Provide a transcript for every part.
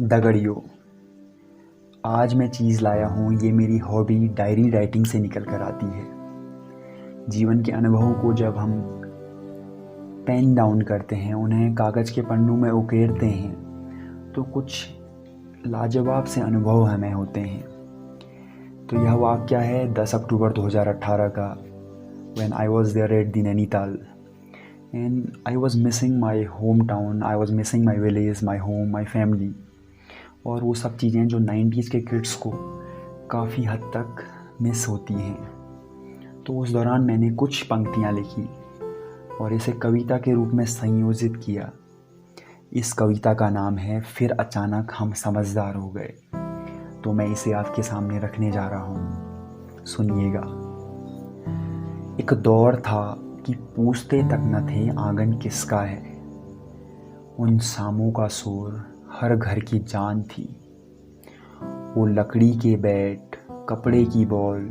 दगड़ियों, आज मैं चीज़ लाया हूँ। ये मेरी हॉबी डायरी राइटिंग से निकल कर आती है। जीवन के अनुभवों को जब हम पेन डाउन करते हैं, उन्हें कागज़ के पन्नों में उकेरते हैं, तो कुछ लाजवाब से अनुभव हमें होते हैं। तो यह वाक़या है 10 अक्टूबर 2018 का, when I was there at the Nainital and I was missing my hometown, I was missing my village, my home, my family। और वो सब चीज़ें जो 90s के किड्स को काफ़ी हद तक मिस होती हैं। तो उस दौरान मैंने कुछ पंक्तियाँ लिखी और इसे कविता के रूप में संयोजित किया। इस कविता का नाम है फिर अचानक हम समझदार हो गए। तो मैं इसे आपके सामने रखने जा रहा हूँ, सुनिएगा। एक दौर था कि पूछते तक न थे आंगन किसका है। उन शामों का शोर हर घर की जान थी। वो लकड़ी के बैट, कपड़े की बॉल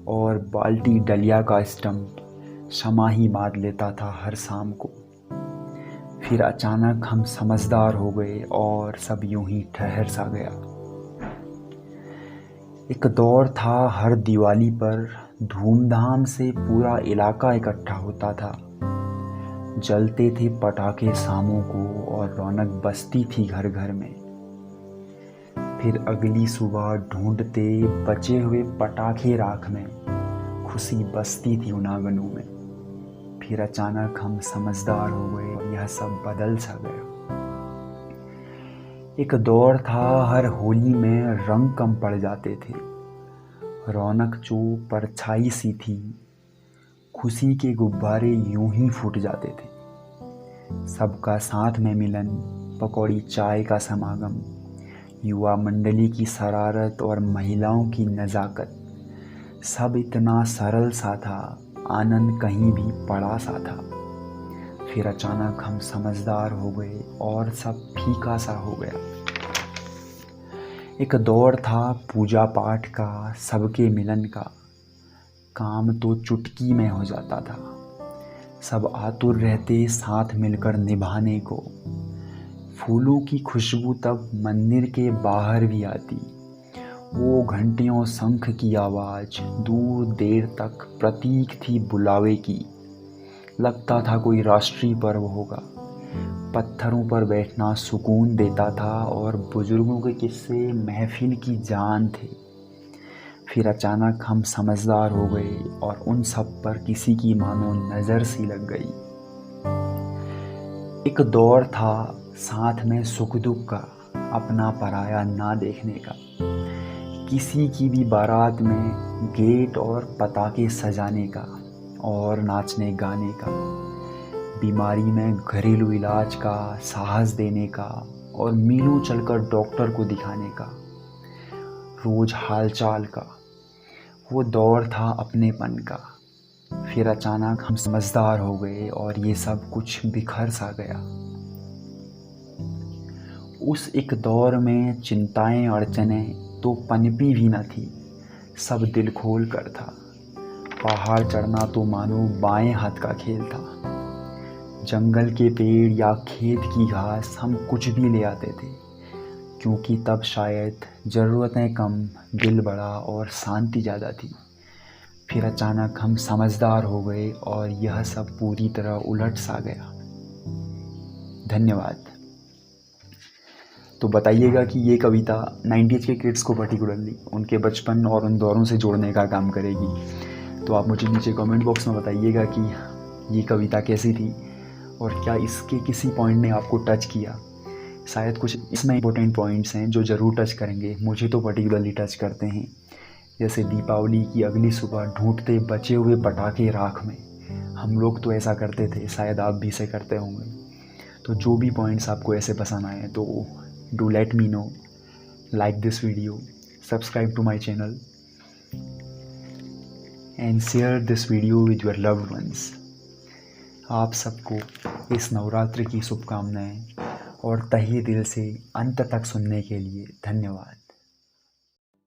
और बाल्टी डलिया का स्टंप शमा ही मार लेता था हर शाम को। फिर अचानक हम समझदार हो गए और सब यूं ही ठहर सा गया। एक दौर था हर दिवाली पर धूमधाम से पूरा इलाका इकट्ठा होता था। जलते थे पटाखे शामों को और रौनक बसती थी घर घर में। फिर अगली सुबह ढूंढते बचे हुए पटाखे राख में, खुशी बसती थी उन आंगनों में। फिर अचानक हम समझदार हो गए और यह सब बदल सा गया। एक दौर था हर होली में रंग कम पड़ जाते थे। रौनक जो परछाई सी थी, खुशी के गुब्बारे यूं ही फूट जाते थे। सबका साथ में मिलन, पकौड़ी चाय का समागम, युवा मंडली की शरारत और महिलाओं की नज़ाकत, सब इतना सरल सा था, आनंद कहीं भी पड़ा सा था। फिर अचानक हम समझदार हो गए और सब फीका सा हो गया। एक दौर था पूजा पाठ का, सबके मिलन का, काम तो चुटकी में हो जाता था। सब आतुर रहते साथ मिलकर निभाने को। फूलों की खुशबू तब मंदिर के बाहर भी आती। वो घंटियों शंख की आवाज़ दूर देर तक प्रतीक थी बुलावे की। लगता था कोई राष्ट्रीय पर्व होगा। पत्थरों पर बैठना सुकून देता था और बुजुर्गों के किस्से महफिल की जान थे। फिर अचानक हम समझदार हो गए और उन सब पर किसी की मानो नज़र सी लग गई। एक दौर था साथ में सुख दुख का, अपना पराया ना देखने का। किसी की भी बारात में गेट और पताके सजाने का और नाचने गाने का। बीमारी में घरेलू इलाज का, साहस देने का और मीलों चलकर डॉक्टर को दिखाने का। रोज हालचाल का। वो दौर था अपनेपन का। फिर अचानक हम समझदार हो गए और ये सब कुछ बिखर सा गया। उस एक दौर में चिंताएं अड़चने तो पनपी भी न थी, सब दिल खोल कर था। पहाड़ चढ़ना तो मानो बाएं हाथ का खेल था। जंगल के पेड़ या खेत की घास हम कुछ भी ले आते थे, क्योंकि तब शायद ज़रूरतें कम, दिल बड़ा और शांति ज़्यादा थी। फिर अचानक हम समझदार हो गए और यह सब पूरी तरह उलट सा गया। धन्यवाद। तो बताइएगा कि ये कविता 90s के किड्स को पर्टिकुलरली उनके बचपन और उन दौरों से जोड़ने का काम करेगी। तो आप मुझे नीचे कमेंट बॉक्स में बताइएगा कि ये कविता कैसी थी और क्या इसके किसी पॉइंट ने आपको टच किया। शायद कुछ इसमें इंपॉर्टेंट पॉइंट्स हैं जो ज़रूर टच करेंगे, मुझे तो पर्टिकुलरली टच करते हैं। जैसे दीपावली की अगली सुबह ढूंढते बचे हुए पटाखे राख में। हम लोग तो ऐसा करते थे, शायद आप भी इसे करते होंगे। तो जो भी पॉइंट्स आपको ऐसे पसंद आए तो do let me know, like this video, subscribe to my channel and share this video with your loved ones. आप सबको इस नवरात्रि की शुभकामनाएं और तहे दिल से अंत तक सुनने के लिए धन्यवाद।